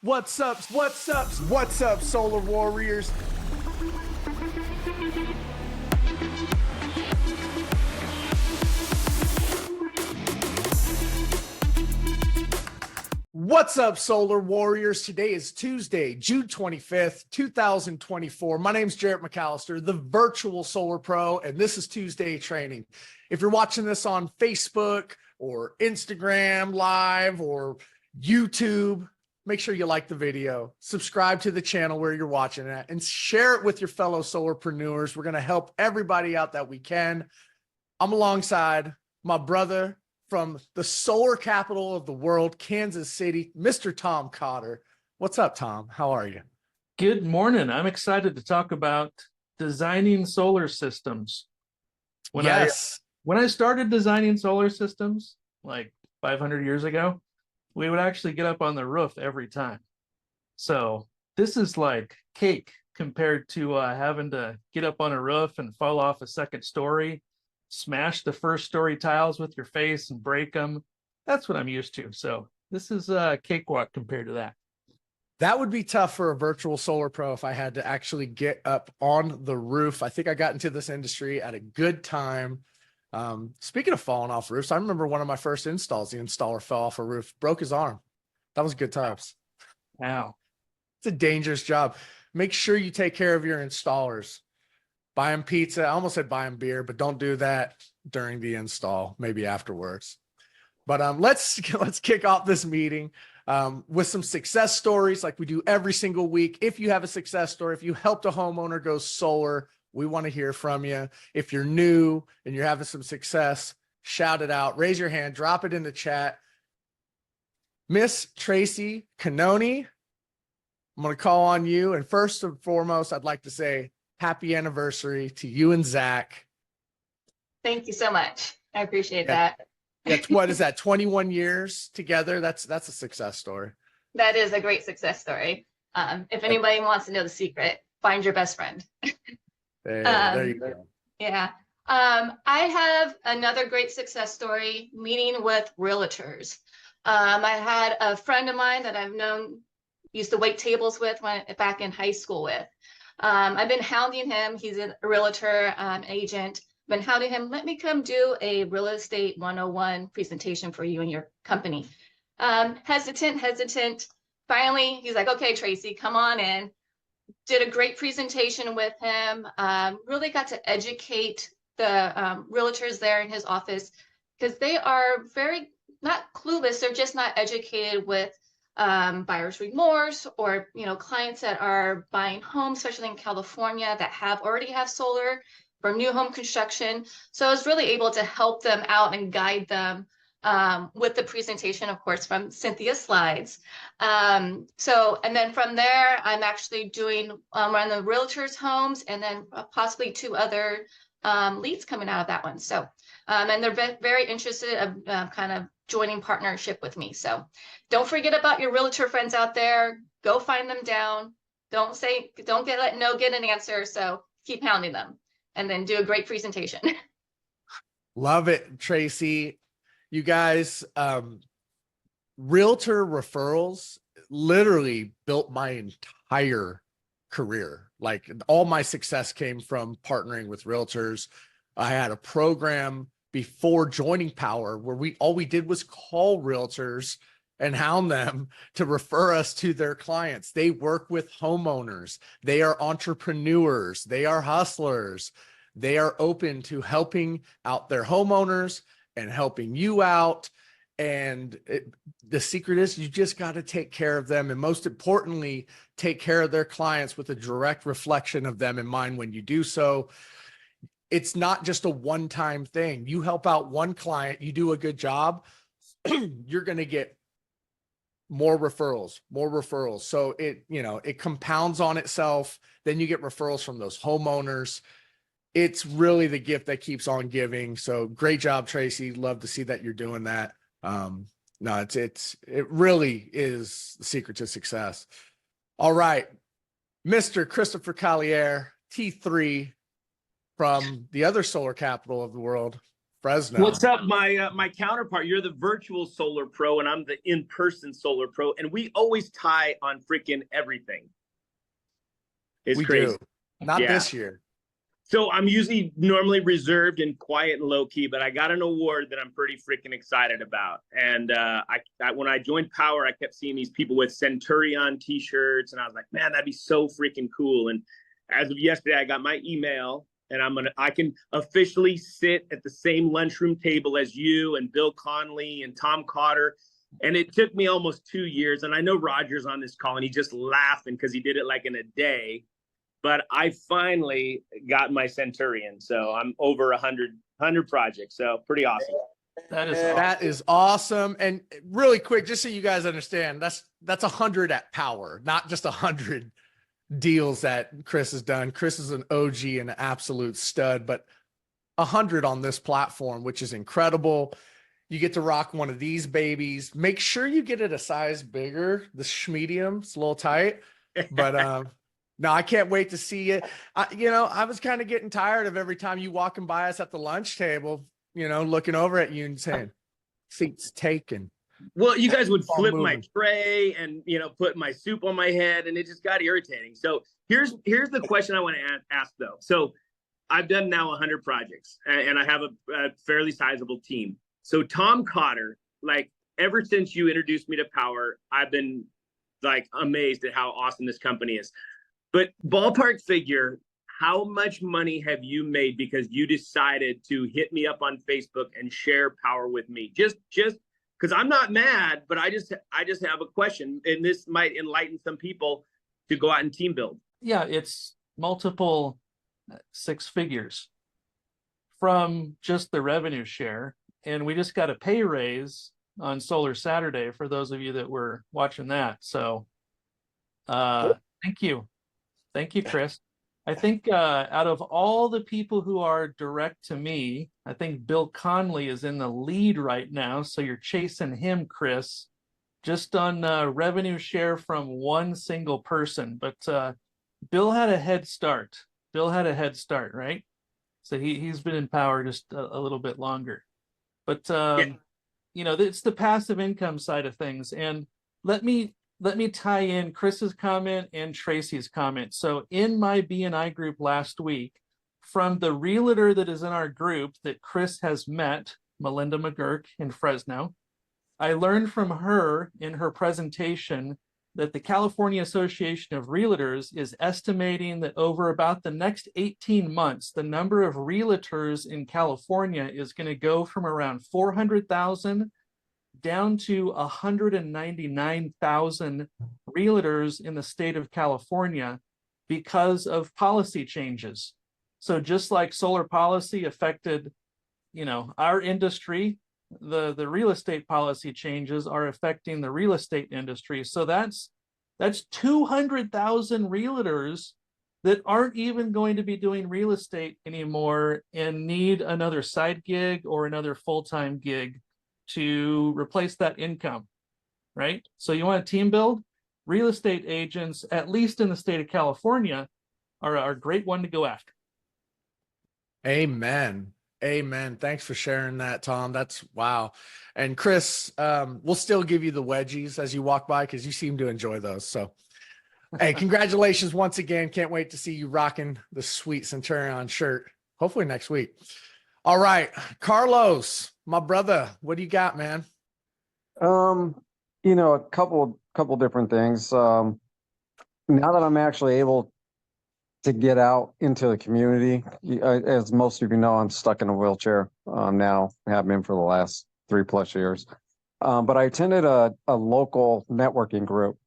What's up? What's up? What's up, Solar Warriors? What's up, Solar Warriors? Today is Tuesday, June 25th, 2024. My name's Jarrett McAllister, the virtual Solar Pro, and this is Tuesday Training. If you're watching this on Facebook or Instagram Live or YouTube, make sure you like the video, subscribe to the channel where you're watching it, and share it with your fellow solarpreneurs. We're going to help everybody out that we can. I'm alongside my brother from the solar capital of the world, Kansas City, Mr. Tom Cotter. What's up, Tom? How are you? Good morning. I'm excited to talk about designing solar systems. When I started designing solar systems, like 500 years ago, we would actually get up on the roof every time. So this is like cake compared to having to get up on a roof and fall off a second story, smash the first story tiles with your face and break them. That's what I'm used to. So this is a cakewalk compared to that. That would be tough for a virtual solar pro if I had to actually get up on the roof. I think I got into this industry at a good time. Speaking of falling off roofs, I remember one of my first installs, the installer fell off a roof, broke his arm. That was good times. Wow. It's a dangerous job. Make sure you take care of your installers. Buy them pizza. I almost said buy them beer, but don't do that during the install, maybe afterwards. But let's kick off this meeting with some success stories like we do every single week. If you have a success story, if you helped a homeowner go solar, we want to hear from you. If you're new and you're having some success, shout it out, raise your hand, drop it in the chat. Miss Tracy Canoni, I'm going to call on you. And first and foremost, I'd like to say happy anniversary to you and Zach. Thank you so much. I appreciate that. That's what is that? 21 years together. That's a success story. That is a great success story. If anybody wants to know the secret, find your best friend. There you go. Yeah. I have another great success story, meeting with realtors. I had a friend of mine that I've known, used to wait tables with back in high school with. I've been hounding him. He's a realtor agent. Been hounding him. Let me come do a real estate 101 presentation for you and your company. Hesitant. Finally, he's like, okay, Tracy, come on in. Did a great presentation with him. Really got to educate the realtors there in his office because they are very not clueless. They're just not educated with buyer's remorse or clients that are buying homes, especially in California, that already have solar for new home construction. So I was really able to help them out and guide them with the presentation, of course, from Cynthia's slides. And then from there, I'm actually doing one of the realtors' homes and then possibly two other leads coming out of that one. So, and they're very interested of kind of joining partnership with me. So don't forget about your realtor friends out there. Go find them down. Don't get an answer. So keep hounding them and then do a great presentation. Love it, Tracy. You guys, realtor referrals literally built my entire career. Like all my success came from partnering with realtors. I had a program before joining Powur where all we did was call realtors and hound them to refer us to their clients. They work with homeowners. They are entrepreneurs. They are hustlers. They are open to helping out their homeowners and helping you out. And the secret is you just got to take care of them. And most importantly, take care of their clients with a direct reflection of them in mind when you do so. It's not just a one-time thing. You help out one client, you do a good job, you're going to get more referrals. So it compounds on itself. Then you get referrals from those homeowners. It's really the gift that keeps on giving. So great job, Tracy. Love to see that you're doing that. No, it really is the secret to success. All right. Mr. Christopher Collier, T3 from the other solar capital of the world, Fresno. What's up, my counterpart? You're the virtual solar pro, and I'm the in-person solar pro, and we always tie on freaking everything. It's crazy. Not this year. So I'm usually normally reserved and quiet and low key, but I got an award that I'm pretty freaking excited about. And when I joined Powur, I kept seeing these people with Centurion t-shirts, and I was like, man, that'd be so freaking cool. And as of yesterday, I got my email, and I can officially sit at the same lunchroom table as you and Bill Conley and Tom Cotter. And it took me almost 2 years. And I know Roger's on this call, and he's just laughing because he did it like in a day. But I finally got my Centurion. So I'm over 100 projects. So pretty awesome. That is awesome. And really quick, just so you guys understand, that's 100 at Powur, not just 100 deals that Chris has done. Chris is an OG and an absolute stud, but 100 on this platform, which is incredible. You get to rock one of these babies. Make sure you get it a size bigger. The schmedium, it's a little tight, but no, I can't wait to see it. I was kind of getting tired of every time you walking by us at the lunch table, looking over at you and saying, seats taken. Well, you guys would flip my tray and, put my soup on my head, and it just got irritating. So here's the question I want to ask though. So I've done now 100 projects, and I have a fairly sizable team. So Tom Cotter, like ever since you introduced me to Powur, I've been like amazed at how awesome this company is. But ballpark figure, how much money have you made because you decided to hit me up on Facebook and share Powur with me? Just because I'm not mad, but I just have a question, and this might enlighten some people to go out and team build. Yeah, it's multiple 6 figures from just the revenue share. And we just got a pay raise on Solar Saturday for those of you that were watching that. So thank you. Thank you, Chris. I think out of all the people who are direct to me, I think Bill Conley is in the lead right now. So you're chasing him, Chris, just on revenue share from one single person. But Bill had a head start. Right? So he's been in Powur just a little bit longer. But it's the passive income side of things. And let me tie in Chris's comment and Tracy's comment. So in my BNI group last week, from the realtor that is in our group that Chris has met, Melinda McGurk in Fresno, I learned from her in her presentation that the California Association of Realtors is estimating that over about the next 18 months, the number of realtors in California is going to go from around 400,000 down to 199,000 realtors in the state of California because of policy changes. So just like solar policy affected, our industry, the real estate policy changes are affecting the real estate industry. So that's 200,000 realtors that aren't even going to be doing real estate anymore and need another side gig or another full-time gig to replace that income, right? So you want a team build? Real estate agents, at least in the state of California, are a great one to go after. Amen. Thanks for sharing that, Tom. That's wow. And Chris, we'll still give you the wedgies as you walk by because you seem to enjoy those. So, hey, congratulations once again. Can't wait to see you rocking the sweet Centurion shirt, hopefully next week. All right, Carlos, my brother, what do you got, man? A couple different things. Now that I'm actually able to get out into the community, as most of you know, I'm stuck in a wheelchair now, have been for the last 3+ years. But I attended a local networking group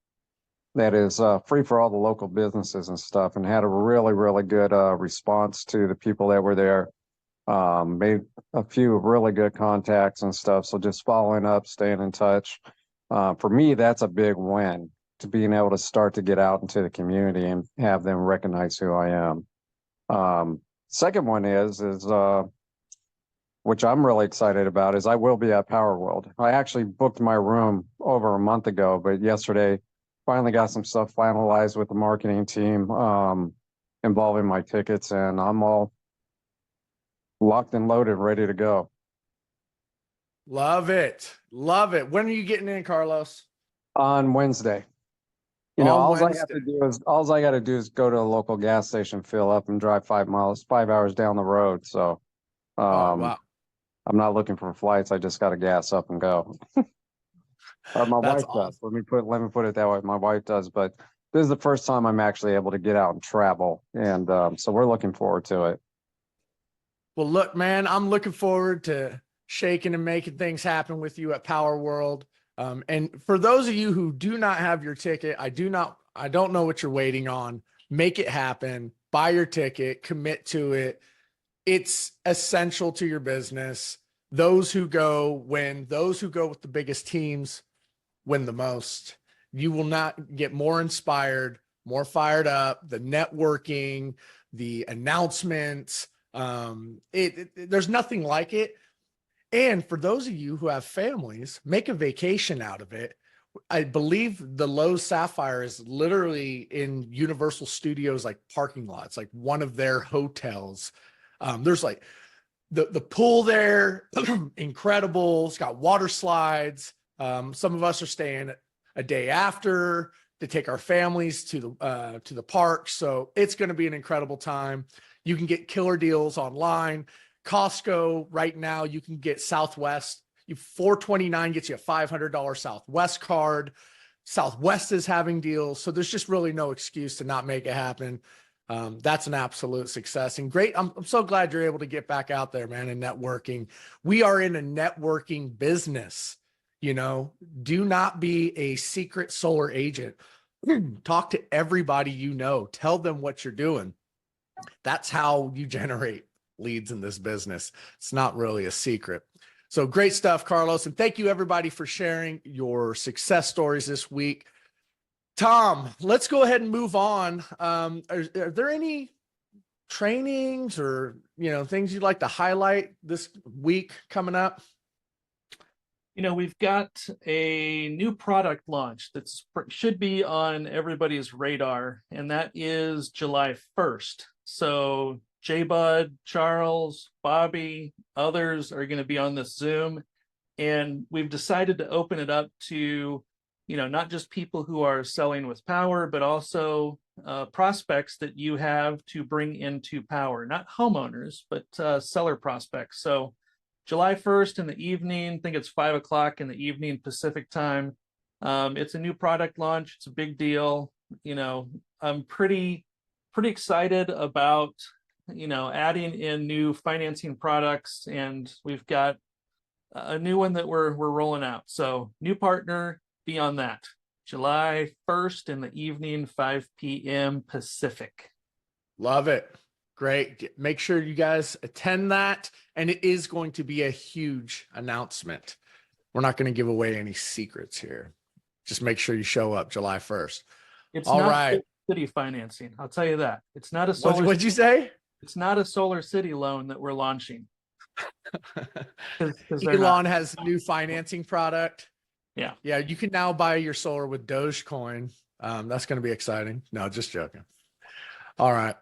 that is free for all the local businesses and stuff, and had a really, really good response to the people that were there. Made a few really good contacts and stuff. So just following up, staying in touch. For me, that's a big win, to being able to start to get out into the community and have them recognize who I am. Second one is which I'm really excited about, is I will be at Powerwall. I actually booked my room over a month ago, but yesterday finally got some stuff finalized with the marketing team involving my tickets, and I'm all locked and loaded, ready to go. Love it. Love it. When are you getting in, Carlos? On Wednesday. You know, On all I have Wednesday. to do is all I got to do is go to a local gas station, fill up, and drive 5 miles, 5 hours down the road. So, Oh, um, wow. I'm not looking for flights. I just got to gas up and go. Or my That's wife awesome. does. Let me put it that way. My wife does, but this is the first time I'm actually able to get out and travel, and so we're looking forward to it. Well, look, man, I'm looking forward to shaking and making things happen with you at Power World. And for those of you who do not have your ticket, I don't know what you're waiting on. Make it happen. Buy your ticket, commit to it. It's essential to your business. Those who go win. Those who go with the biggest teams win the most. You will not get more inspired, more fired up. The networking, the announcements, there's nothing like it. And for those of you who have families, make a vacation out of it. I believe the Lowe's Sapphire is literally in Universal Studios, like parking lots, like one of their hotels. There's like the pool there, incredible. It's got water slides. Some of us are staying a day after to take our families to the park. So it's going to be an incredible time. You can get killer deals online. Costco right now, you can get Southwest. $429 gets you a $500 Southwest card. Southwest is having deals. So there's just really no excuse to not make it happen. That's an absolute success and great. I'm so glad you're able to get back out there, man, and networking. We are in a networking business. You know, do not be a secret solar agent. Talk to everybody you know. Tell them what you're doing. That's how you generate leads in this business. It's not really a secret. So great stuff, Carlos. And thank you everybody for sharing your success stories this week. Tom, let's go ahead and move on. Are there any trainings or, things you'd like to highlight this week coming up? We've got a new product launch that should be on everybody's radar, and that is July 1st. So J-Bud, Charles, Bobby, others are going to be on this Zoom, and we've decided to open it up to, not just people who are selling with Powur, but also prospects that you have to bring into Powur, not homeowners, but seller prospects. So July 1st in the evening, I think it's 5 o'clock in the evening Pacific time. It's a new product launch. It's a big deal. I'm pretty excited about, adding in new financing products, and we've got a new one that we're rolling out. So new partner, be on that. July 1st in the evening, 5 p.m. Pacific. Love it. Great. Make sure you guys attend that. And it is going to be a huge announcement. We're not going to give away any secrets here. Just make sure you show up July 1st. It's all not right. city financing. I'll tell you that. It's not a solar. What'd you say? It's not a Solar City loan that we're launching. Elon has new financing product. Yeah. Yeah. You can now buy your solar with Dogecoin. That's going to be exciting. No, just joking. All right.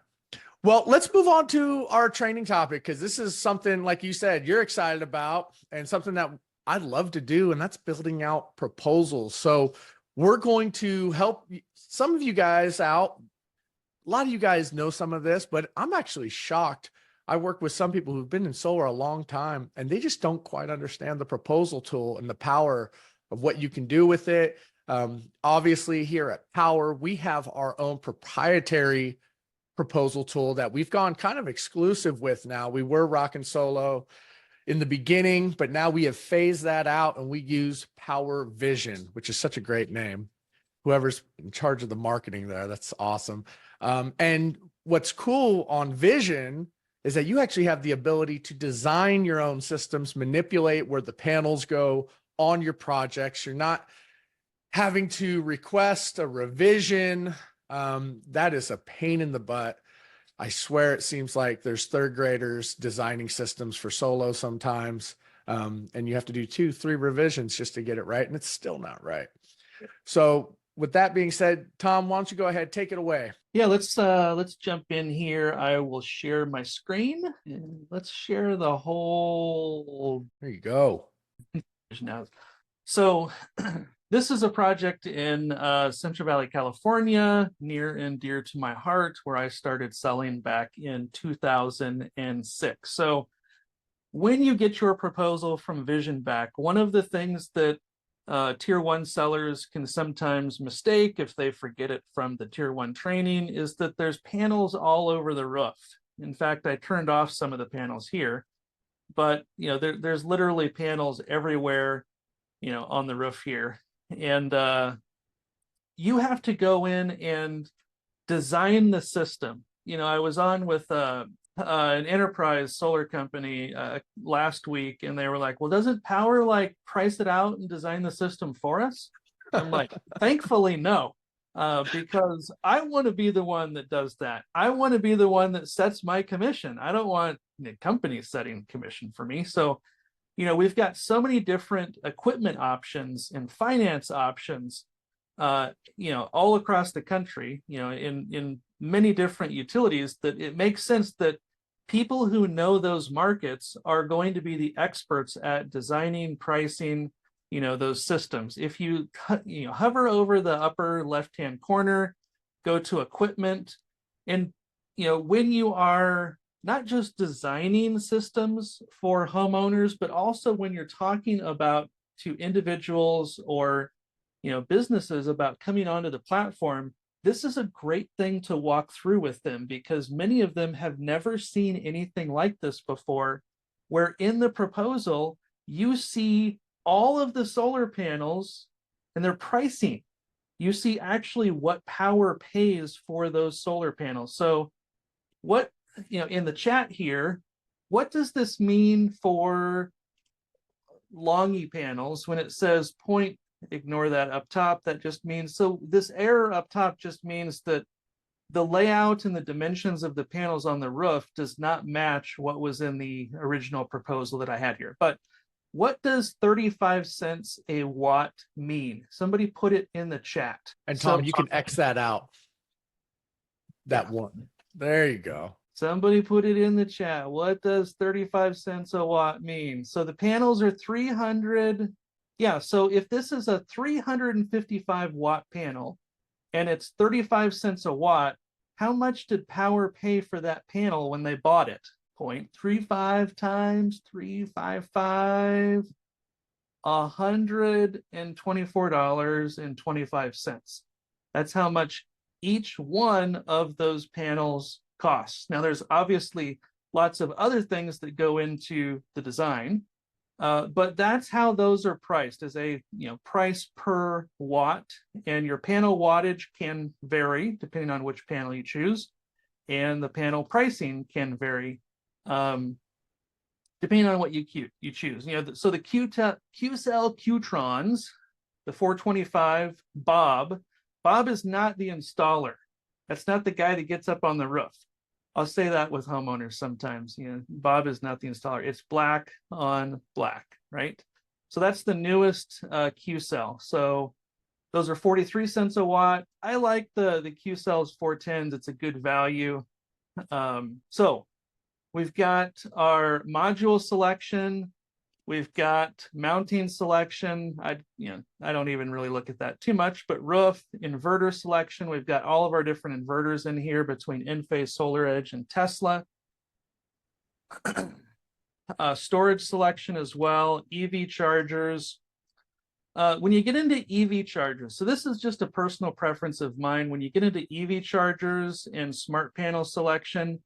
Well, let's move on to our training topic, because this is something, like you said, you're excited about and something that I'd love to do, and that's building out proposals. So we're going to help some of you guys out. A lot of you guys know some of this, but I'm actually shocked. I work with some people who've been in solar a long time, and they just don't quite understand the proposal tool and the power of what you can do with it. Obviously, here at Powur, we have our own proprietary proposal tool that we've gone kind of exclusive with now. We were rocking solo in the beginning, but now we have phased that out and we use Powur Vision, which is such a great name. Whoever's in charge of the marketing there, that's awesome. And what's cool on Vision is that you actually have the ability to design your own systems, manipulate where the panels go on your projects. You're not having to request a revision. That is a pain in the butt. I swear it seems like there's third graders designing systems for solo sometimes. And you have to do 2-3 revisions just to get it right. And it's still not right. So with that being said, Tom, why don't you go ahead, take it away? Yeah, let's jump in here. I will share my screen and let's share the whole. There you go. now. So this is a project in Central Valley, California, near and dear to my heart, where I started selling back in 2006. So when you get your proposal from VisionBack, one of the things that tier one sellers can sometimes mistake if they forget it from the tier one training is that there's panels all over the roof. In fact, I turned off some of the panels here, but there's literally panels everywhere, on the roof here. And you have to go in and design the system. I was on with an enterprise solar company last week, and they were like, well, doesn't Powur like price it out and design the system for us? I'm like, thankfully, no, because I want to be the one that does that. I want to be the one that sets my commission. I don't want the company setting commission for me. So, we've got so many different equipment options and finance options, all across the country, in many different utilities, that it makes sense that people who know those markets are going to be the experts at designing, pricing, those systems. If you hover over the upper left-hand corner, go to equipment, and when you are not just designing systems for homeowners, but also when you're talking about to individuals or businesses about coming onto the platform, this is a great thing to walk through with them, because many of them have never seen anything like this before, where in the proposal, you see all of the solar panels and their pricing. You see actually what Powur pays for those solar panels. So what, in the chat here, what does this mean for longy panels when it says point? Ignore that up top. That just means, so this error up top just means that the layout and the dimensions of the panels on the roof does not match what was in the original proposal that I had here. But what does 35 cents a watt mean? Somebody put it in the chat. And Tom, you can X that out. That one. There you go. Somebody put it in the chat. What does 35 cents a watt mean? So the panels are 300. Yeah, so if this is a 355 watt panel and it's 35 cents a watt, how much did Powur pay for that panel when they bought it? 0.35 times 355, $124.25. That's how much each one of those panels costs. Now, there's obviously lots of other things that go into the design, but that's how those are priced, as a price per watt. And your panel wattage can vary depending on which panel you choose, and the panel pricing can vary depending on what you choose. So the Q-Cell Qtrons, the 425 Bob is not the installer. That's not the guy that gets up on the roof. I'll say that with homeowners sometimes. Bob is not the installer. It's black on black, right? So that's the newest Q-Cell. So those are 43 cents a watt. I like the Q-Cells 410s. It's a good value. So we've got our module selection. We've got mounting selection. I don't even really look at that too much, but roof, inverter selection. We've got all of our different inverters in here between Enphase, SolarEdge, and Tesla. Storage selection as well, EV chargers. When you get into EV chargers, so this is just a personal preference of mine. When you get into EV chargers and smart panel selection,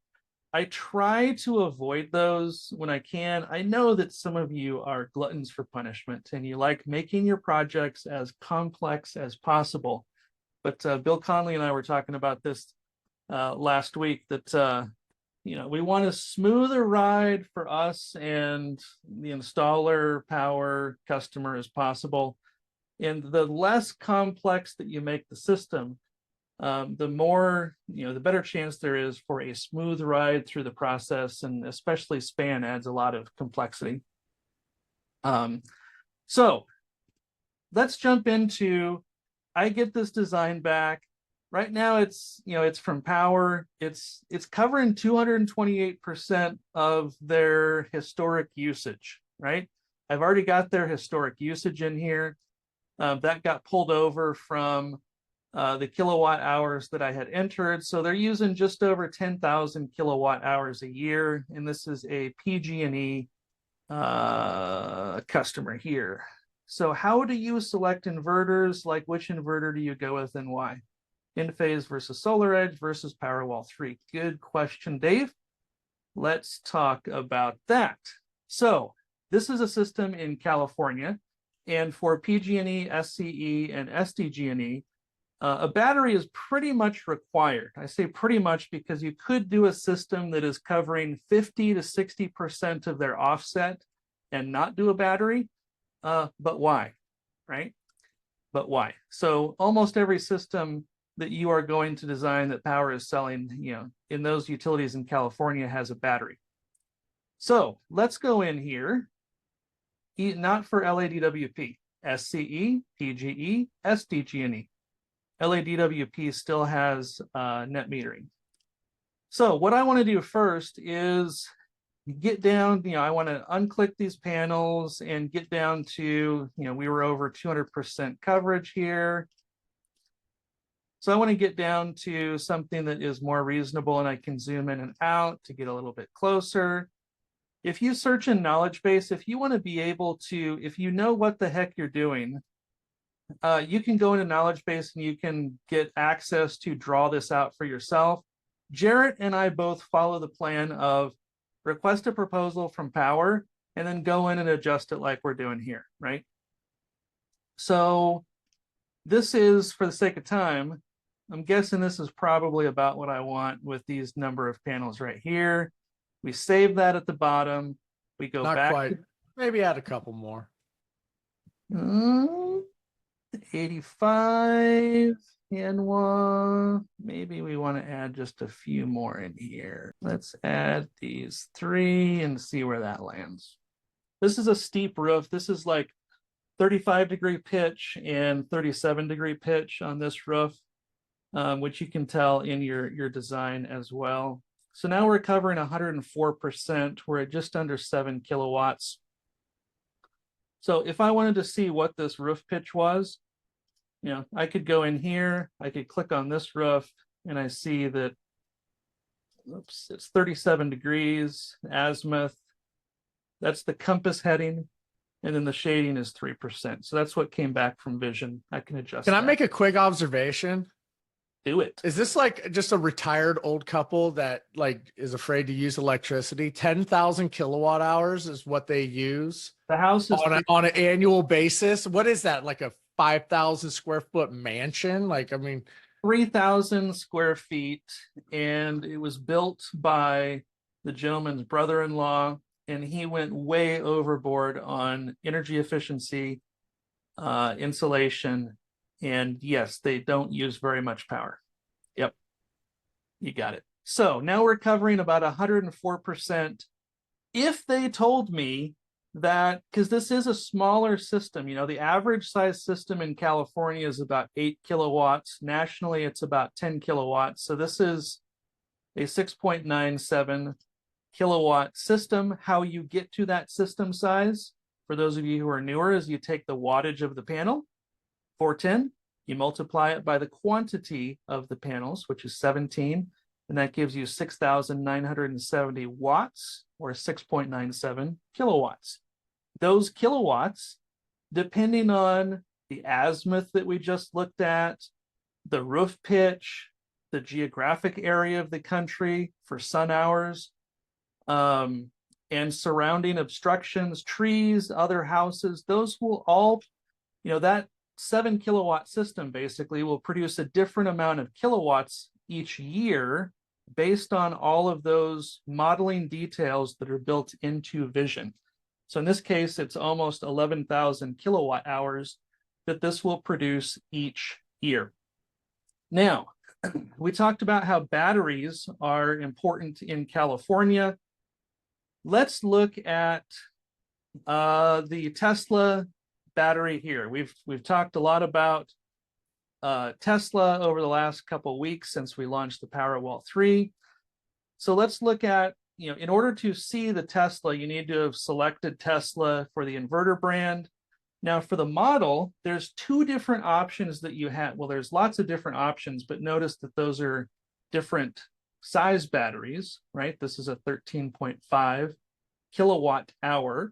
I try to avoid those when I can. I know that some of you are gluttons for punishment and you like making your projects as complex as possible. But Bill Conley and I were talking about this last week, that we want a smoother ride for us and the installer, Powur, customer as possible. And the less complex that you make the system, the more, the better chance there is for a smooth ride through the process, and especially span adds a lot of complexity. So let's jump into, I get this design back. Right now it's from Powur. It's covering 228% of their historic usage, right? I've already got their historic usage in here. That got pulled over from the kilowatt hours that I had entered. So they're using just over 10,000 kilowatt hours a year. And this is a PG&E customer here. So how do you select inverters? Like, which inverter do you go with and why? In-phase versus SolarEdge versus Powerwall 3. Good question, Dave. Let's talk about that. So this is a system in California, and for PG&E, SCE, and SDG&E, a battery is pretty much required. I say pretty much because you could do a system that is covering 50 to 60% of their offset and not do a battery, but why, right? But why? So almost every system that you are going to design that Powur is selling, in those utilities in California has a battery. So let's go in here, not for LADWP, SCE, PGE, SDG&E. LADWP still has net metering. So what I want to do first is get down, I want to unclick these panels and get down to, we were over 200% coverage here. So I want to get down to something that is more reasonable, and I can zoom in and out to get a little bit closer. If you search in knowledge base, if you want to be able to, if you know what the heck you're doing, you can go into knowledge base and you can get access to draw this out for yourself. Jarrett and I both follow the plan of request a proposal from Powur and then go in and adjust it like we're doing here, right? So this is, for the sake of time, I'm guessing this is probably about what I want with these number of panels right here. We save that at the bottom. We go Not back. quite. Maybe add a couple more. 85 and one. Maybe we want to add just a few more in here. Let's add these 3 and see where that lands. This is a steep roof. This is like 35-degree pitch and 37-degree pitch on this roof, which you can tell in your design as well. So now we're covering 104%. We're at just under 7 kilowatts. So if I wanted to see what this roof pitch was, I could go in here, I could click on this roof, and I see that, oops, it's 37 degrees, azimuth. That's the compass heading. And then the shading is 3%. So that's what came back from Vision. I can adjust. Can I make a quick observation? Do it. Is this like just a retired old couple that like is afraid to use electricity? 10,000 kilowatt hours is what they use. The house is on an annual basis. What is that? Like a 5,000 square foot mansion? Like, I mean, 3,000 square feet, and it was built by the gentleman's brother-in-law, and he went way overboard on energy efficiency, insulation, and yes, they don't use very much power. Yep, you got it. So now we're covering about 104%. If they told me that, because this is a smaller system, the average size system in California is about 8 kilowatts. Nationally, it's about 10 kilowatts. So this is a 6.97 kilowatt system. How you get to that system size, for those of you who are newer, is you take the wattage of the panel, 410, you multiply it by the quantity of the panels, which is 17, and that gives you 6,970 watts, or 6.97 kilowatts. Those kilowatts, depending on the azimuth that we just looked at, the roof pitch, the geographic area of the country for sun hours, and surrounding obstructions, trees, other houses, those will all, that 7 kilowatt system basically will produce a different amount of kilowatts each year based on all of those modeling details that are built into Vision. So in this case, it's almost 11,000 kilowatt hours that this will produce each year. Now, we talked about how batteries are important in California. Let's look at the Tesla battery here. We've talked a lot about Tesla over the last couple of weeks since we launched the Powerwall 3. So let's look at, in order to see the Tesla, you need to have selected Tesla for the inverter brand. Now for the model, there's two different options that you have. Well, there's lots of different options, but notice that those are different size batteries, right? This is a 13.5 kilowatt hour.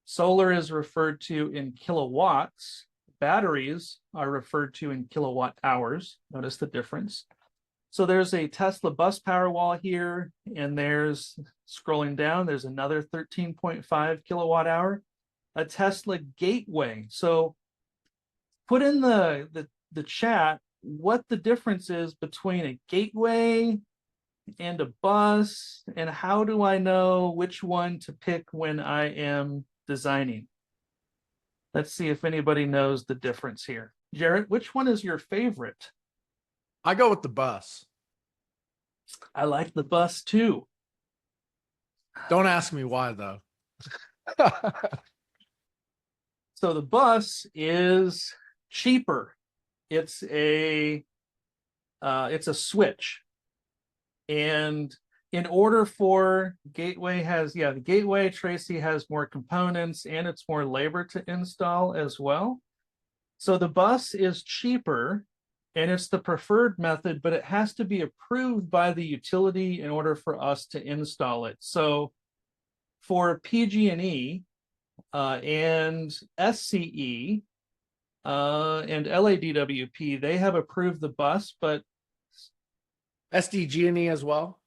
Solar is referred to in kilowatts. Batteries are referred to in kilowatt hours. Notice the difference. So there's a Tesla bus Powerwall here, and there's, scrolling down, there's another 13.5 kilowatt hour, a Tesla gateway. So put in the chat what the difference is between a gateway and a bus, and how do I know which one to pick when I am designing? Let's see if anybody knows the difference here. Jarrett, which one is your favorite? I go with the bus. I like the bus too. Don't ask me why though. So the bus is cheaper. It's a switch. And in order for gateway has, the gateway, Tracy, has more components and it's more labor to install as well. So the bus is cheaper and it's the preferred method, but it has to be approved by the utility in order for us to install it. So for PG&E and SCE and LADWP, they have approved the bus, but SDG&E as well.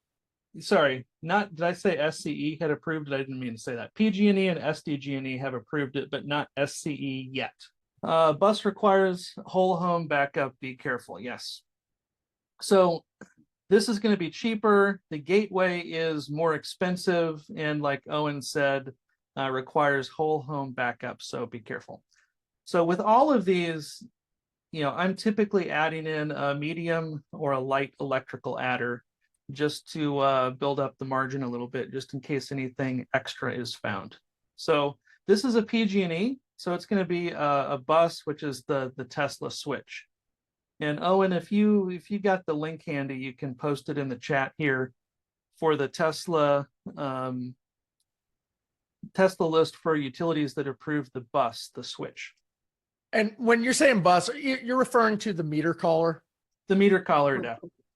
Sorry, did I say SCE had approved it? I didn't mean to say that. PG&E and SDG&E have approved it, but not SCE yet. Bus requires whole home backup. Be careful. Yes. So this is going to be cheaper. The gateway is more expensive. And like Owen said, requires whole home backup. So be careful. So with all of these, I'm typically adding in a medium or a light electrical adder just to build up the margin a little bit, just in case anything extra is found. So this is a PG&E, so it's going to be a bus, which is the Tesla switch. And Owen, if you got the link handy, you can post it in the chat here for the Tesla list for utilities that approve the bus, the switch. And when you're saying bus, you're referring to the meter collar? The meter collar,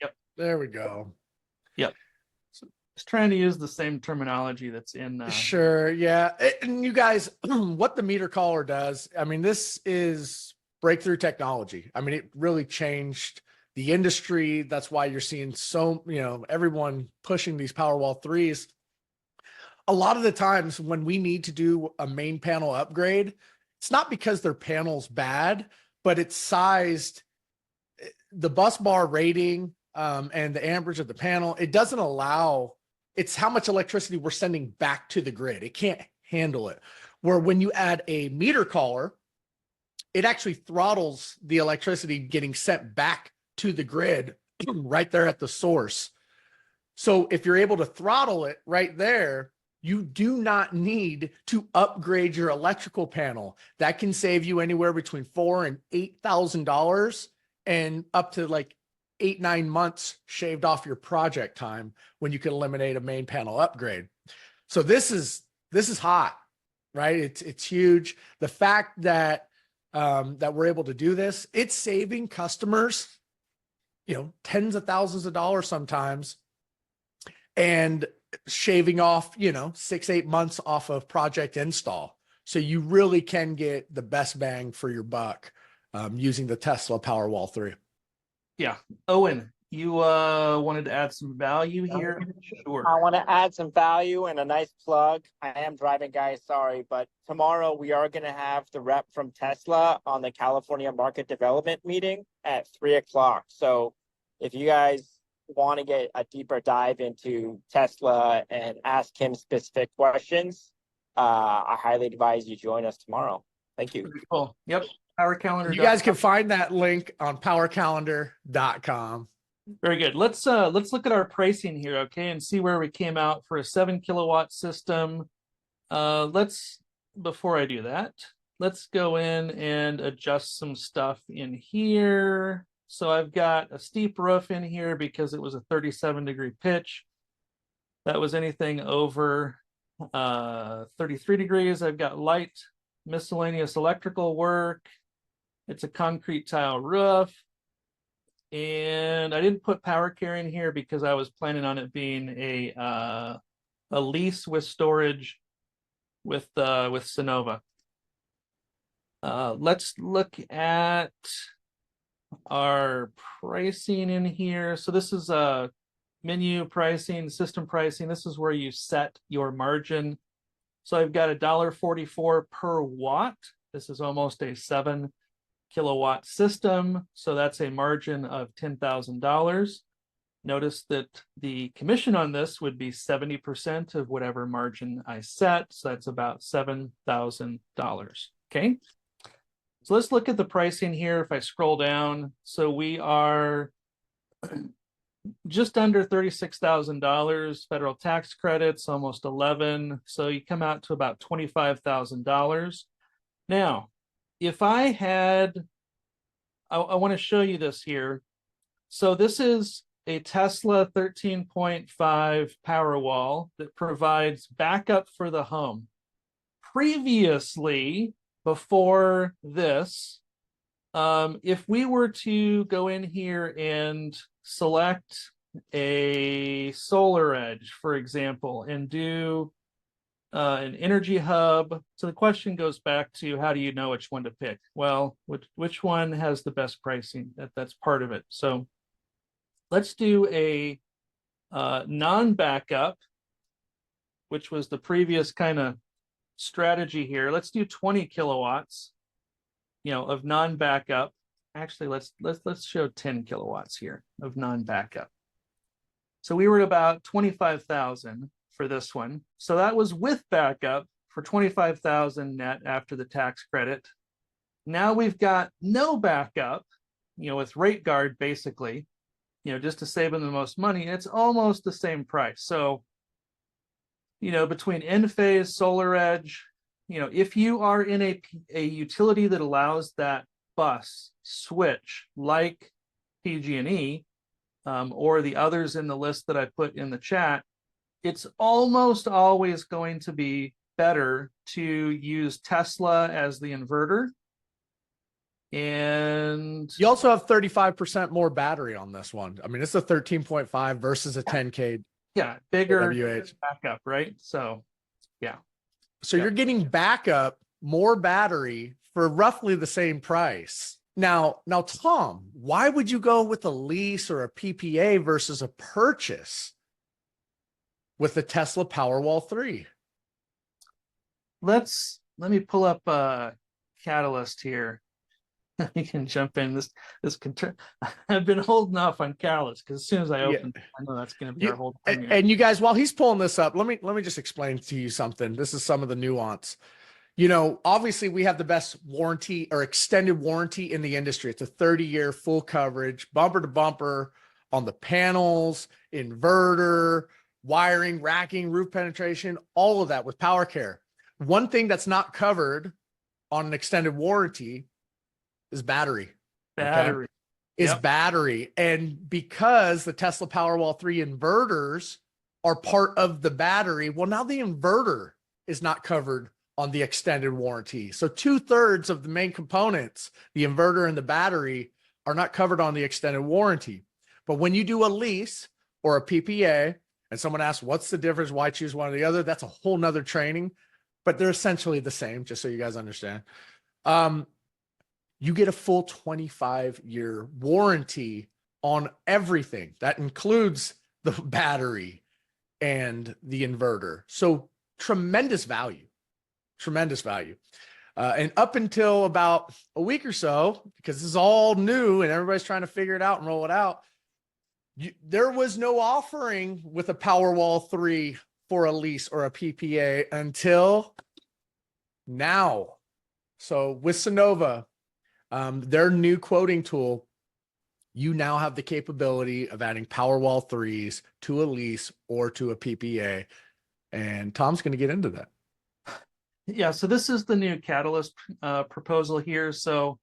yep. There we go. Yep. So just trying to use the same terminology that's in. Sure, yeah. And you guys, what the meter collar does, I mean, this is breakthrough technology. I mean, it really changed the industry. That's why you're seeing everyone pushing these Powerwall 3s. A lot of the times when we need to do a main panel upgrade, it's not because their panel's bad, but it's sized, the bus bar rating and the amperage of the panel, it doesn't allow, it's how much electricity we're sending back to the grid. It can't handle it. Where when you add a meter collar, it actually throttles the electricity getting sent back to the grid right there at the source. So if you're able to throttle it right there, you do not need to upgrade your electrical panel. That can save you anywhere between $4,000 and $8,000 and up to like 8-9 months shaved off your project time when you can eliminate a main panel upgrade. So this is hot, right? It's huge. The fact that that we're able to do this, it's saving customers, tens of thousands of dollars sometimes, and shaving off, 6-8 months off of project install. So you really can get the best bang for your buck using the Tesla Powerwall 3. Yeah. Owen, you wanted to add some value here? Sure. I want to add some value and a nice plug. I am driving, guys, sorry, but tomorrow we are going to have the rep from Tesla on the California Market Development meeting at 3:00. So if you guys want to get a deeper dive into Tesla and ask him specific questions, I highly advise you join us tomorrow. Thank you. Cool. Yep. Power Calendar. You guys can find that link on powercalendar.com. Very good. Let's look at our pricing here, okay, and see where we came out for a 7 kilowatt system. Before I do that, let's go in and adjust some stuff in here. So I've got a steep roof in here because it was a 37-degree pitch. That was anything over 33 degrees. I've got light miscellaneous electrical work. It's a concrete tile roof. And I didn't put power care in here because I was planning on it being a lease with storage with Sonova. Let's look at our pricing in here. So this is a menu pricing, system pricing. This is where you set your margin. So I've got $1.44 per watt. This is almost a 7 kilowatt system. So that's a margin of $10,000. Notice that the commission on this would be 70% of whatever margin I set. So that's about $7,000. Okay. So let's look at the pricing here. If I scroll down, so we are just under $36,000 federal tax credits, almost 11. So you come out to about $25,000. Now, if I had, I want to show you this here. So this is a Tesla 13.5 Powerwall that provides backup for the home. Previously, before this, if we were to go in here and select a solar edge, for example, and do an energy hub. So the question goes back to, how do you know which one to pick? Well, which one has the best pricing? That's part of it. So let's do a non-backup, which was the previous kind of strategy here. Let's do 20 kilowatts, of non-backup. Actually, let's show 10 kilowatts here of non-backup. So we were at about 25,000 for this one. So that was with backup for 25,000 net after the tax credit. Now we've got no backup, with rate guard basically, just to save them the most money. It's almost the same price. So, between Enphase, Solar Edge, if you are in a utility that allows that bus switch like PG&E or the others in the list that I put in the chat, it's almost always going to be better to use Tesla as the inverter. And you also have 35% more battery on this one. I mean, it's a 13.5 versus a 10K. Yeah, bigger WH backup, right? So, yeah. So you're getting backup, more battery for roughly the same price. Now, Tom, why would you go with a lease or a PPA versus a purchase with the Tesla Powerwall 3? Let me pull up Catalyst here. You can jump in. This can turn. I've been holding off on Catalyst because as soon as I open, I know that's going to be our whole thing. And you guys, while he's pulling this up, let me just explain to you something. This is some of the nuance. Obviously we have the best warranty or extended warranty in the industry. It's a 30-year full coverage, bumper to bumper on the panels, inverter, wiring, racking, roof penetration, all of that with Power Care. One thing that's not covered on an extended warranty is battery. Battery. Is battery. And because the Tesla Powerwall 3 inverters are part of the battery, well, now the inverter is not covered on the extended warranty. So 2/3 of the main components, the inverter and the battery, are not covered on the extended warranty. But when you do a lease or a PPA, and someone asks, what's the difference? Why choose one or the other? That's a whole nother training, but they're essentially the same, just so you guys understand. You get a full 25-year warranty on everything. That includes the battery and the inverter. So tremendous value. And up until about a week or so, because this is all new and everybody's trying to figure it out and roll it out, there was no offering with a Powerwall 3 for a lease or a PPA until now. So with Sonova, their new quoting tool, you now have the capability of adding Powerwall 3s to a lease or to a PPA. And Tom's going to get into that. Yeah, so this is the new Catalyst proposal here. So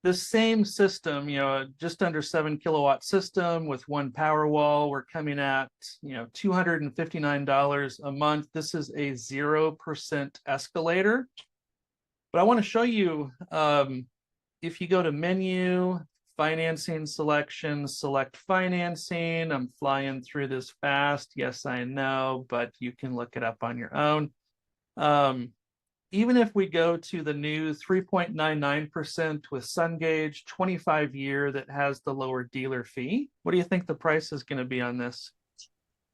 this same system, just under 7 kilowatt system with one Powerwall, we're coming at, $259 a month. This is a 0% escalator. But I want to show you, if you go to menu, financing selection, select financing. I'm flying through this fast. Yes, I know, but you can look it up on your own. Even if we go to the new 3.99% with SunGauge 25-year that has the lower dealer fee, what do you think the price is going to be on this?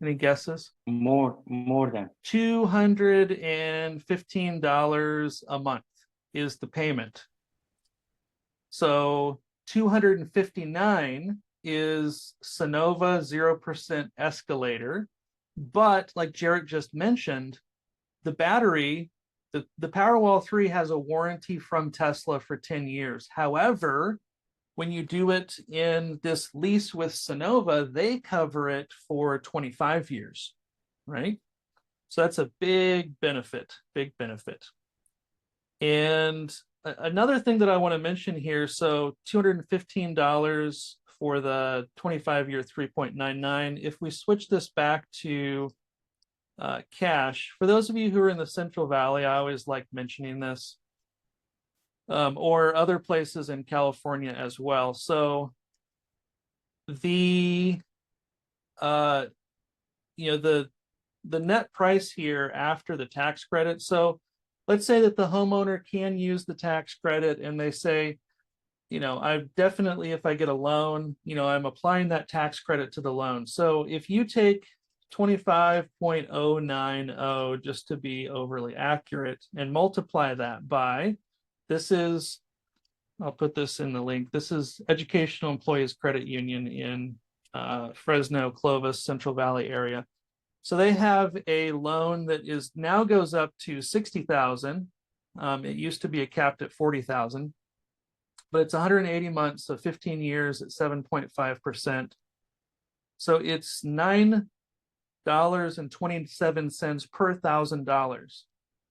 Any guesses? More than $215 a month is the payment. So $259 is Sonova 0% escalator. But like Jarrett just mentioned, the battery, the Powerwall 3 has a warranty from Tesla for 10 years. However, when you do it in this lease with Sonova, they cover it for 25 years, right? So that's a big benefit, And another thing that I want to mention here, so $215 for the 25-year 3.99. If we switch this back to cash, for those of you who are in the Central Valley, I always like mentioning this, or other places in California as well. So the the net price here after the tax credit. So let's say that the homeowner can use the tax credit and they say, I definitely, if I get a loan, I'm applying that tax credit to the loan. So if you take 25.090, just to be overly accurate, and multiply that by, I'll put this in the link. This is Educational Employees Credit Union in Fresno, Clovis, Central Valley area. So they have a loan that now goes up to 60,000. It used to be capped at 40,000, but it's 180 months, so 15 years at 7.5%. So it's $9.27 per $1,000.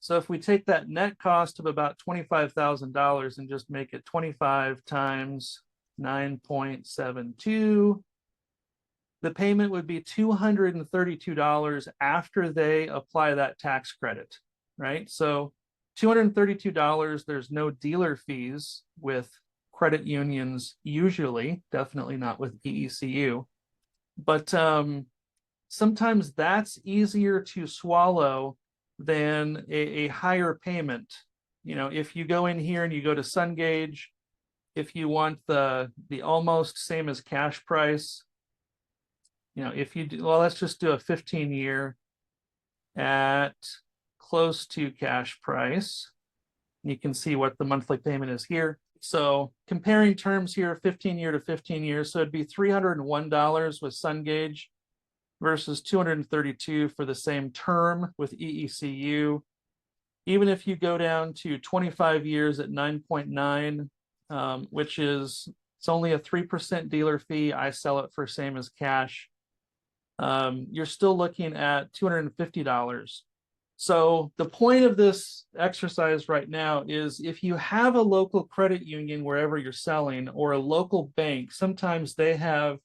So if we take that net cost of about $25,000 and just make it 25 times 9.72, the payment would be $232 after they apply that tax credit, right? So $232, there's no dealer fees with credit unions usually, definitely not with EECU. But sometimes that's easier to swallow than a higher payment. If you go in here and you go to SunGauge, if you want the almost same as cash price, if you do, well, let's just do a 15-year at close to cash price. You can see what the monthly payment is here. So comparing terms here, 15-year to 15 years, so it'd be $301 with SunGauge versus $232 for the same term with EECU. Even if you go down to 25 years at 9.9, which is, it's only a 3% dealer fee. I sell it for same as cash. You're still looking at $250. So the point of this exercise right now is if you have a local credit union wherever you're selling or a local bank, sometimes they have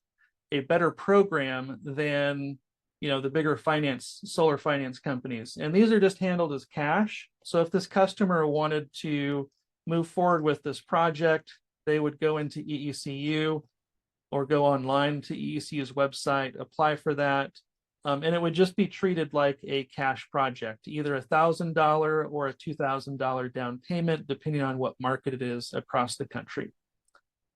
a better program than the bigger solar finance companies. And these are just handled as cash. So if this customer wanted to move forward with this project, they would go into EECU or go online to EECU's website, apply for that. And it would just be treated like a cash project, either $1,000 or a $2,000 down payment, depending on what market it is across the country.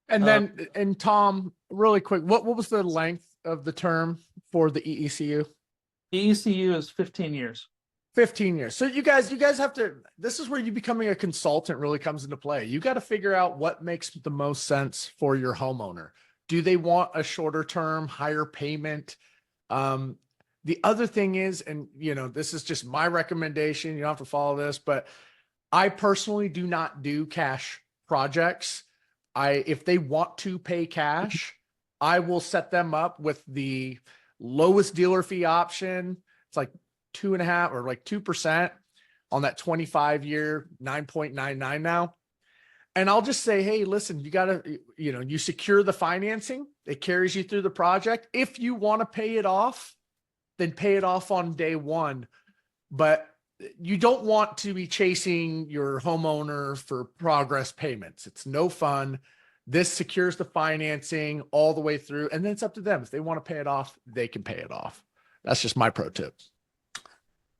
And then, and Tom, really quick, what was the length of the term for the EECU? EECU is 15 years. 15 years. So you guys have to, this is where you becoming a consultant really comes into play. You got to figure out what makes the most sense for your homeowner. Do they want a shorter term, higher payment? The other thing is, and this is just my recommendation, you don't have to follow this, but I personally do not do cash projects. If they want to pay cash, I will set them up with the lowest dealer fee option. It's like 2.5 or like 2% on that 25-year 9.99 now. And I'll just say, hey, listen, you got to, you secure the financing. It carries you through the project. If you want to pay it off, then pay it off on day one. But you don't want to be chasing your homeowner for progress payments. It's no fun. This secures the financing all the way through. And then it's up to them. If they want to pay it off, they can pay it off. That's just my pro tip.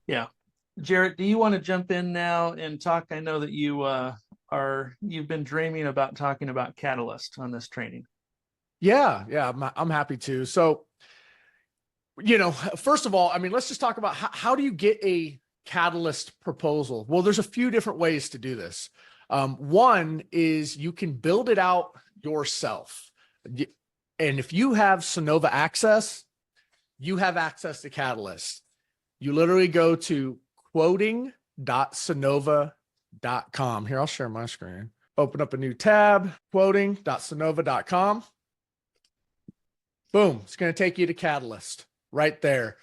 Yeah. Jarrett, do you want to jump in now and talk? I know that you've been dreaming about talking about Catalyst on this training. Yeah, I'm happy to. So, first of all, I mean, let's just talk about how do you get a Catalyst proposal? Well, there's a few different ways to do this. One is you can build it out yourself. And if you have Sunnova access, you have access to Catalyst. You literally go to quoting.sunnova.com. Here, I'll share my screen. Open up a new tab, quoting.sunnova.com. Boom. It's going to take you to Catalyst right there.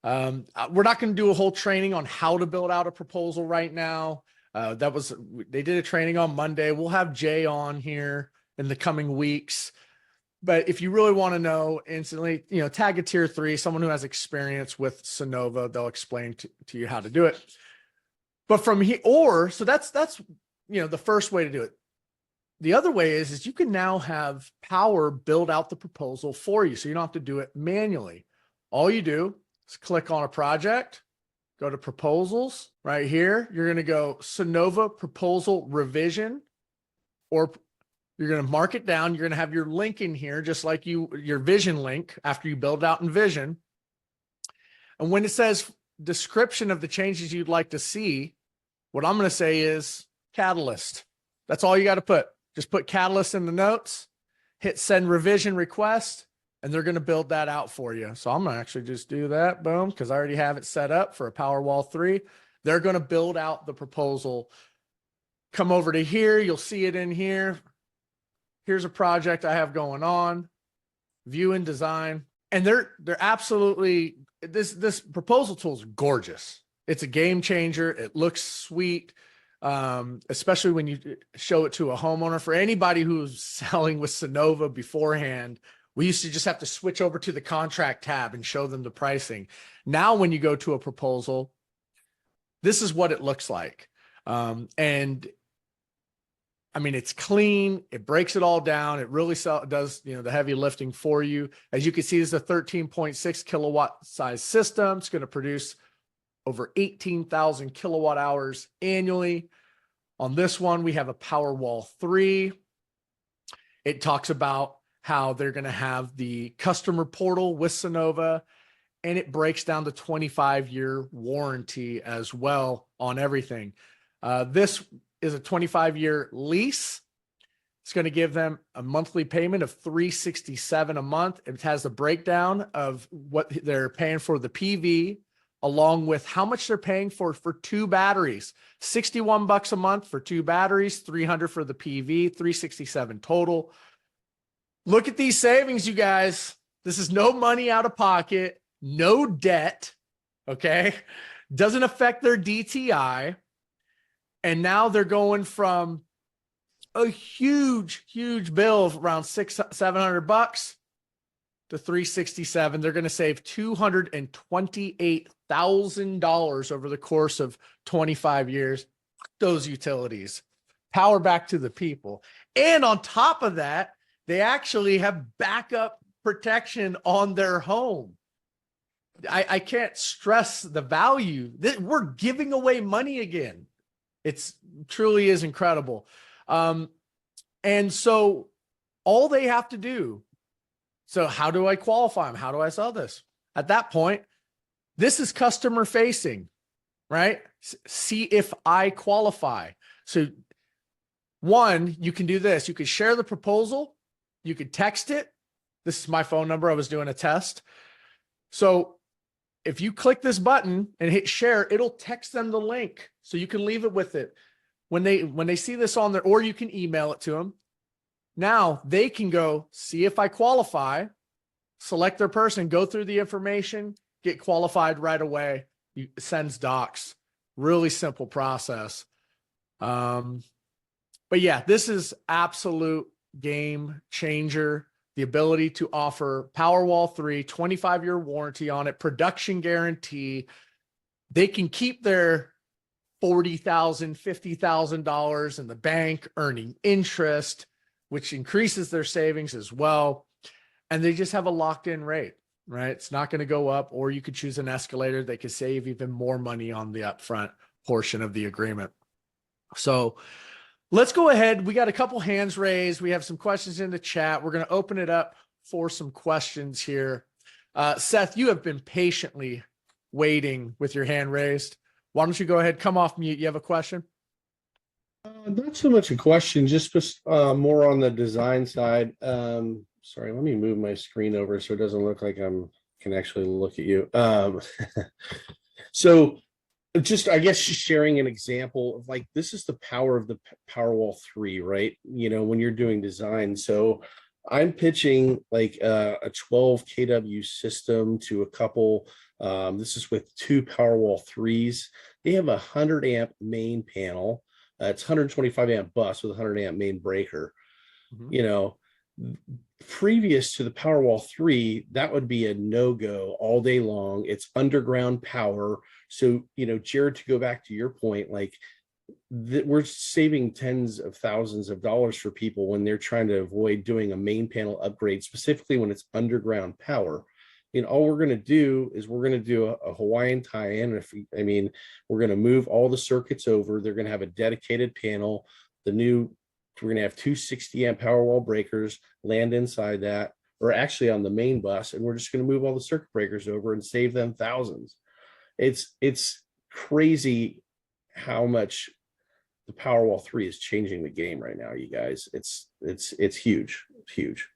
We're not going to do a whole training on how to build out a proposal right now. They did a training on Monday. We'll have Jay on here in the coming weeks. But if you really want to know instantly, tag a tier 3, someone who has experience with Sunnova, they'll explain to you how to do it. But from here, so that's the first way to do it. The other way is you can now have Powur build out the proposal for you. So you don't have to do it manually. All you do is click on a project, go to proposals right here. You're going to go Sunnova proposal revision, or you're going to mark it down. You're going to have your link in here, just like your vision link after you build out in vision. And when it says description of the changes you'd like to see, what I'm going to say is Catalyst. That's all you got to put. Just put Catalyst in the notes, hit send revision request, and they're going to build that out for you. So I'm going to actually just do that. Boom. Because I already have it set up for a Powerwall 3. They're going to build out the proposal. Come over to here. You'll see it in here. Here's a project I have going on, view and design. And they're absolutely, this proposal tool is gorgeous. It's a game changer. It looks sweet. Especially when you show it to a homeowner. For anybody who's selling with Sunnova beforehand, we used to just have to switch over to the contract tab and show them the pricing. Now, when you go to a proposal, this is what it looks like. And I mean, it's clean. It breaks it all down. It really does, the heavy lifting for you. As you can see, this is a 13.6 kilowatt size system. It's going to produce over 18,000 kilowatt hours annually. On this one, we have a Powerwall 3. It talks about how they're going to have the customer portal with Sunnova, and it breaks down the 25-year warranty as well on everything. This is a 25-year lease. It's going to give them a monthly payment of $367 a month. It has the breakdown of what they're paying for the PV, along with how much they're paying for 2 batteries. $61 a month for 2 batteries, $300 for the PV, $367 total. Look at these savings, you guys. This is no money out of pocket, no debt, okay? Doesn't affect their DTI. And now they're going from a huge bill of around $700 to $367. They're going to save $228,000 over the course of 25 years. Those utilities, power back to the people. And on top of that, they actually have backup protection on their home. I can't stress the value that we're giving away money again. It's truly is incredible. And so all they have to do, so how do I qualify them? How do I sell this? At that point, this is customer facing, right? See if I qualify. So one, you can do this. You can share the proposal. You could text it. This is my phone number. I was doing a test. So if you click this button and hit share, it'll text them the link. So you can leave it with it. When they see this on there, or you can email it to them. Now they can go see if I qualify, select their person, go through the information, get qualified right away. It sends docs. Really simple process. But But yeah, this is absolute game changer. The ability to offer Powerwall 3, 25-year warranty on it, production guarantee. They can keep their $40,000, $50,000 in the bank, earning interest, which increases their savings as well. And they just have a locked in rate, right? It's not going to go up, or you could choose an escalator. They could save even more money on the upfront portion of the agreement. So let's go ahead. We got a couple hands raised. We have some questions in the chat. We're going to open it up for some questions here. Seth, you have been patiently waiting with your hand raised. Why don't you go ahead, come off mute. You have a question? Not so much a question, just more on the design side. Sorry, let me move my screen over so it doesn't look like can actually look at you. So just, I guess, just sharing an example of, like, this is the power of the Powerwall 3, right? You know, when you're doing design. So I'm pitching like a 12 kW system to a couple. This is with 2 Powerwall 3s. They have a 100 amp main panel. It's 125 amp bus with a 100 amp main breaker. Mm-hmm. You know, previous to the Powerwall 3, that would be a no-go all day long. It's underground power. So, you know, Jared, to go back to your point, like, we're saving tens of thousands of dollars for people when they're trying to avoid doing a main panel upgrade, specifically when it's underground power. And all we're going to do is we're going to do a Hawaiian tie-in. We're going to move all the circuits over. They're going to have a dedicated panel. We're going to have 2 60 amp Powerwall breakers land inside that, or actually on the main bus. And we're just going to move all the circuit breakers over and save them thousands. It's crazy how much the Powerwall 3 is changing the game right now, you guys. It's huge. It's huge.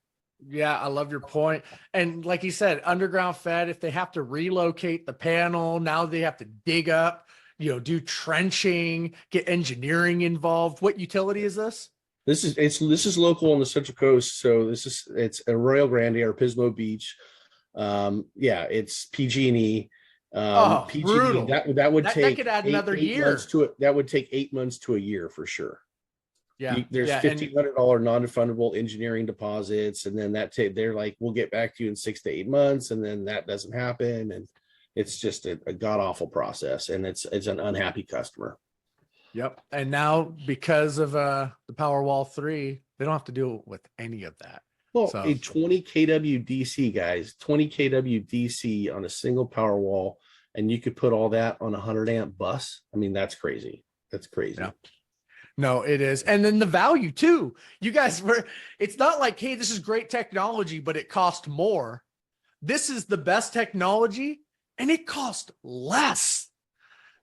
Yeah, I love your point. And like you said, underground fed, if they have to relocate the panel, now they have to dig up, do trenching, get engineering involved. What utility is this? This is local on the Central Coast. So it's Arroyo Grande or Pismo Beach. It's PG&E. PG&E, brutal. that would take that could add another year. That would take 8 months to a year for sure. Yeah, there's $1,500 non-refundable engineering deposits, and then they're like, we'll get back to you in 6 to 8 months, and then that doesn't happen, and it's just a god awful process, and it's an unhappy customer. Yep. And now, because of the Powerwall 3, they don't have to deal with any of that. Well, a 20 kW DC, guys, 20 kW DC on a single Powerwall, and you could put all that on a 100 amp bus. I mean, that's crazy. That's crazy. Yeah. No, it is. And then the value too. You guys it's not like, hey, this is great technology, but it cost more. This is the best technology and it cost less.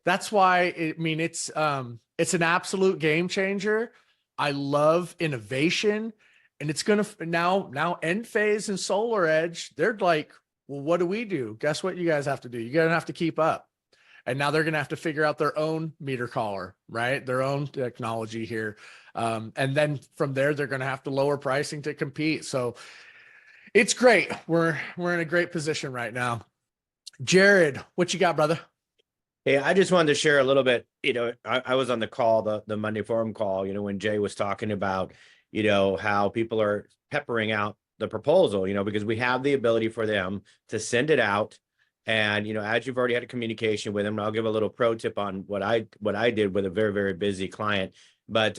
That's why it's an absolute game changer. I love innovation, and it's going to now Enphase and Solar Edge. They're like, well, what do we do? Guess what you guys have to do? You're going to have to keep up. And now they're going to have to figure out their own meter collar, right? Their own technology here. And then from there, they're going to have to lower pricing to compete. So it's great. We're in a great position right now. Jared, what you got, brother? Hey, I just wanted to share a little bit. I was on the call, the Monday forum call, when Jay was talking about, how people are peppering out the proposal, because we have the ability for them to send it out. And, as you've already had a communication with them, and I'll give a little pro tip on what I did with a very, very busy client. But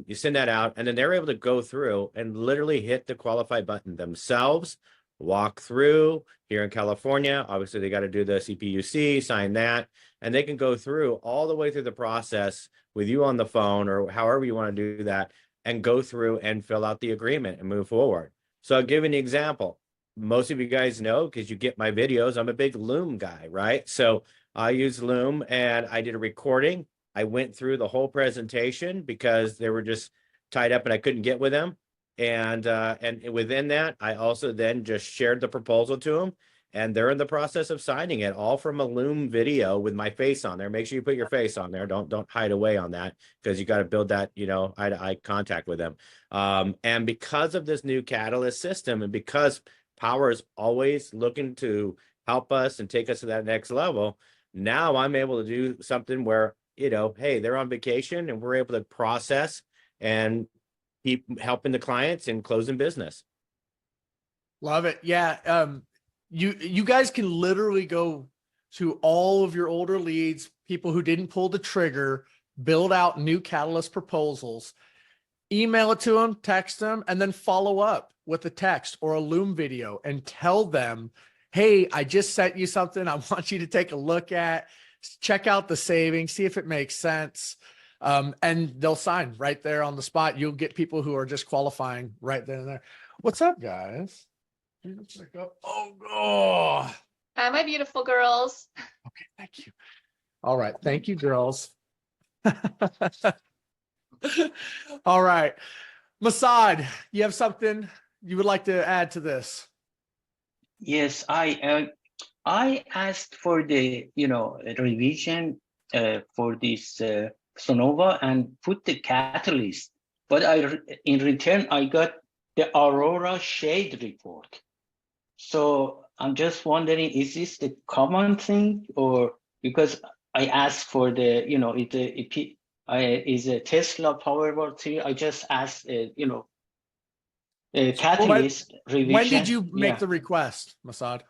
you send that out, and then they're able to go through and literally hit the qualify button themselves, walk through. Here in California, obviously they got to do the CPUC, sign that, and they can go through all the way through the process with you on the phone or however you want to do that, and go through and fill out the agreement and move forward. So I'll give you an example. Most of you guys know, because you get my videos, I'm a big Loom guy, right? So I use Loom, and I did a recording. I went through the whole presentation because they were just tied up and I couldn't get with them. And within that, I also then just shared the proposal to them, and they're in the process of signing it, all from a Loom video with my face on there. Make sure you put your face on there. Don't hide away on that, because you got to build that, eye-to-eye contact with them. And because of this new Catalyst system, and because Powur is always looking to help us and take us to that next level, now I'm able to do something where, hey, they're on vacation and we're able to process and keep helping the clients and closing business. Love it. Yeah. You guys can literally go to all of your older leads, people who didn't pull the trigger, build out new catalyst proposals, email it to them, text them, and then follow up with a text or a Loom video and tell them, hey, I just sent you something I want you to take a look at, check out the savings, see if it makes sense. And they'll sign right there on the spot. You'll get people who are just qualifying right then and there. What's up, guys? Oh, Hi, my beautiful girls. okay, thank you. All right, thank you, girls. All right, Masad, you have something you would like to add to this? Yes, I asked for the revision for this Sonova and put the catalyst, but in return I got the Aurora shade report. So I'm just wondering, is this the common thing, or because I asked for the is a Tesla Powerwall 3? I just asked catalyst revision. When did you make the request, Masad?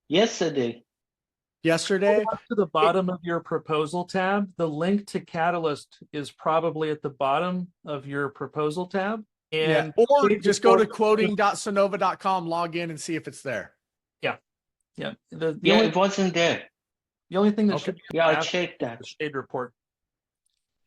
Yesterday. Yesterday? Up to the bottom of your proposal tab, the link to Catalyst is probably at the bottom of your proposal tab. And or just go to quoting.sonova.com, log in and see if it's there. Yeah. It wasn't there. The only thing that should be I checked that. the shade report.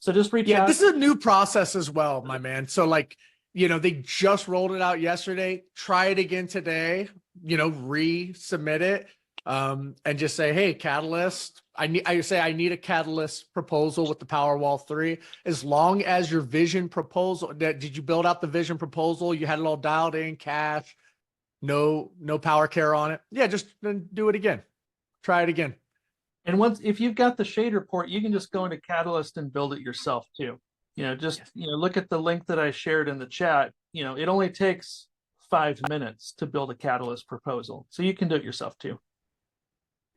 So just reach out. Yeah, this is a new process as well, my man. So like, they just rolled it out yesterday. Try it again today, resubmit it. And just say, hey, Catalyst, I need a Catalyst proposal with the Powerwall 3. As long as your vision proposal, did you build out the vision proposal? You had it all dialed in, cash, no power care on it. Yeah, just then do it again. Try it again. And if you've got the shade report, you can just go into Catalyst and build it yourself too. Look at the link that I shared in the chat. It only takes 5 minutes to build a Catalyst proposal. So you can do it yourself too.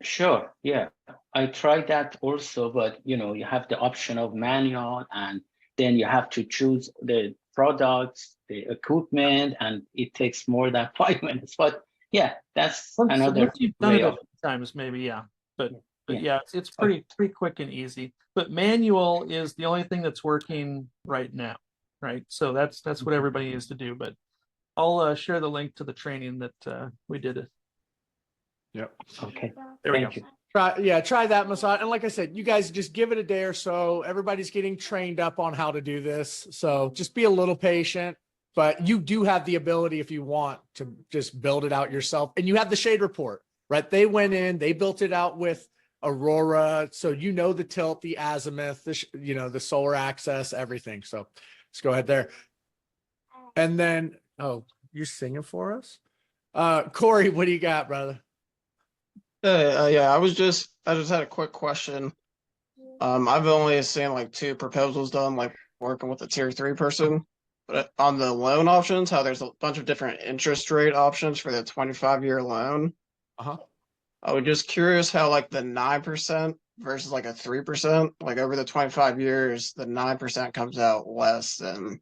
Sure. Yeah. I tried that also, but you have the option of manual, and then you have to choose the products, the equipment, and it takes more than 5 minutes. But yeah, that's another Once you've done way it a of. few times, maybe, yeah. But yeah, it's pretty quick and easy. But manual is the only thing that's working right now, right? So that's what everybody needs to do. But I'll share the link to the training that we did. Yep. Okay. There we Thank go. you. Try that, Masad. And like I said, you guys just give it a day or so. Everybody's getting trained up on how to do this. So just be a little patient, but you do have the ability, if you want, to just build it out yourself. And you have the shade report, right? They went in, they built it out with Aurora. So the tilt, the azimuth, the solar access, everything. So let's go ahead there. And then, you're singing for us? Corey, what do you got, brother? Yeah, I just had a quick question. I've only seen like 2 proposals done, like working with a tier 3 person, but on the loan options, how there's a bunch of different interest rate options for the 25-year loan. I was just curious how like the 9% versus like a 3%, like over the 25 years, the 9% comes out less than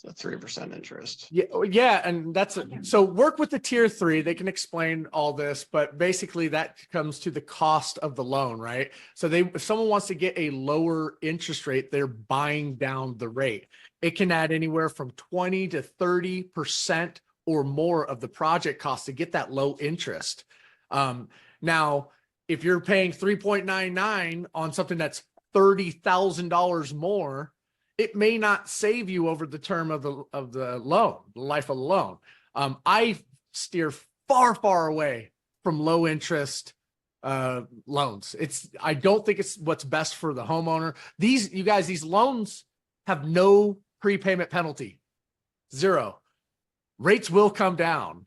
the 3% interest. Yeah. And so work with the tier 3. They can explain all this, but basically that comes to the cost of the loan, right? So if someone wants to get a lower interest rate, they're buying down the rate. It can add anywhere from 20 to 30% or more of the project cost to get that low interest. Now, if you're paying 3.99 on something that's $30,000 more, it may not save you over the term of the loan, the life of the loan. I steer far away from low interest loans. I don't think it's what's best for the homeowner. These loans have no prepayment penalty, 0. Rates will come down.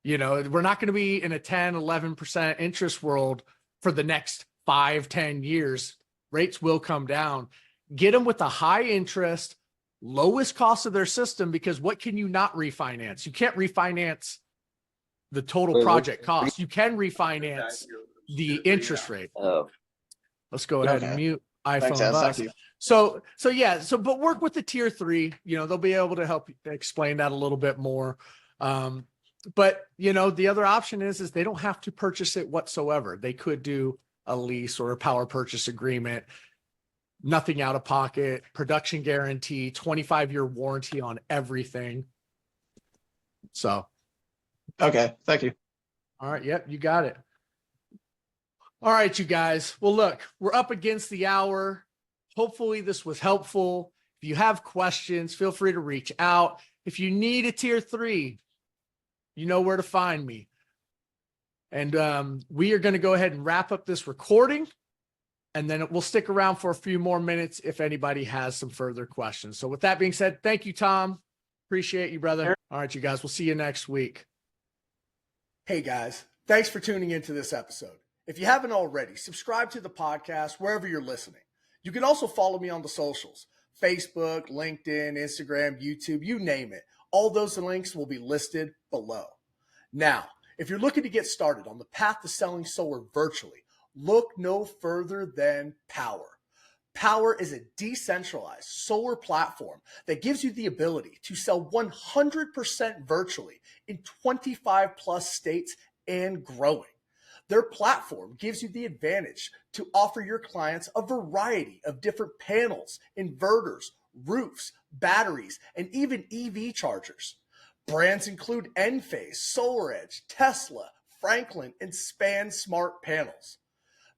We're not going to be in a 10, 11% interest world for the next 5, 10 years. Rates will come down. Get them with a high interest, lowest cost of their system, because what can you not refinance? You can't refinance the total project cost. You can refinance the interest rate. Let's go ahead and mute. iPhone Thank bus. you. So yeah, but work with the tier 3, they'll be able to help explain that a little bit more. But the other option is they don't have to purchase it whatsoever. They could do a lease or a power purchase agreement, nothing out of pocket, production guarantee, 25-year warranty on everything. So. Okay. Thank you. All right. Yep. You got it. All right, you guys. Well, look, we're up against the hour. Hopefully this was helpful. If you have questions, feel free to reach out. If you need a tier 3, you know where to find me. And we are going to go ahead and wrap up this recording, and then we'll stick around for a few more minutes if anybody has some further questions. So with that being said, thank you, Tom. Appreciate you, brother. All right, you guys, we'll see you next week. Hey, guys. Thanks for tuning into this episode. If you haven't already, subscribe to the podcast wherever you're listening. You can also follow me on the socials, Facebook, LinkedIn, Instagram, YouTube, you name it. All those links will be listed below. Now, if you're looking to get started on the path to selling solar virtually, look no further than Powur. Powur is a decentralized solar platform that gives you the ability to sell 100% virtually in 25 plus states and growing. Their platform gives you the advantage to offer your clients a variety of different panels, inverters, roofs, batteries, and even EV chargers. Brands include Enphase, SolarEdge, Tesla, Franklin, and Span Smart Panels.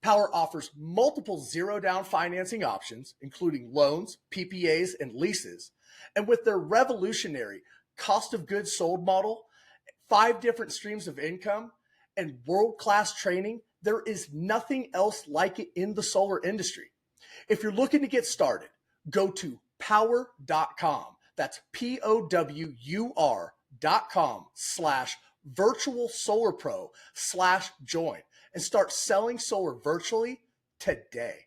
Powur offers multiple zero-down financing options, including loans, PPAs, and leases. And with their revolutionary cost of goods sold model, 5 different streams of income, and world-class training, there is nothing else like it in the solar industry. If you're looking to get started, go to powur.com. That's POWUR.com/virtual solar pro/join and start selling solar virtually today.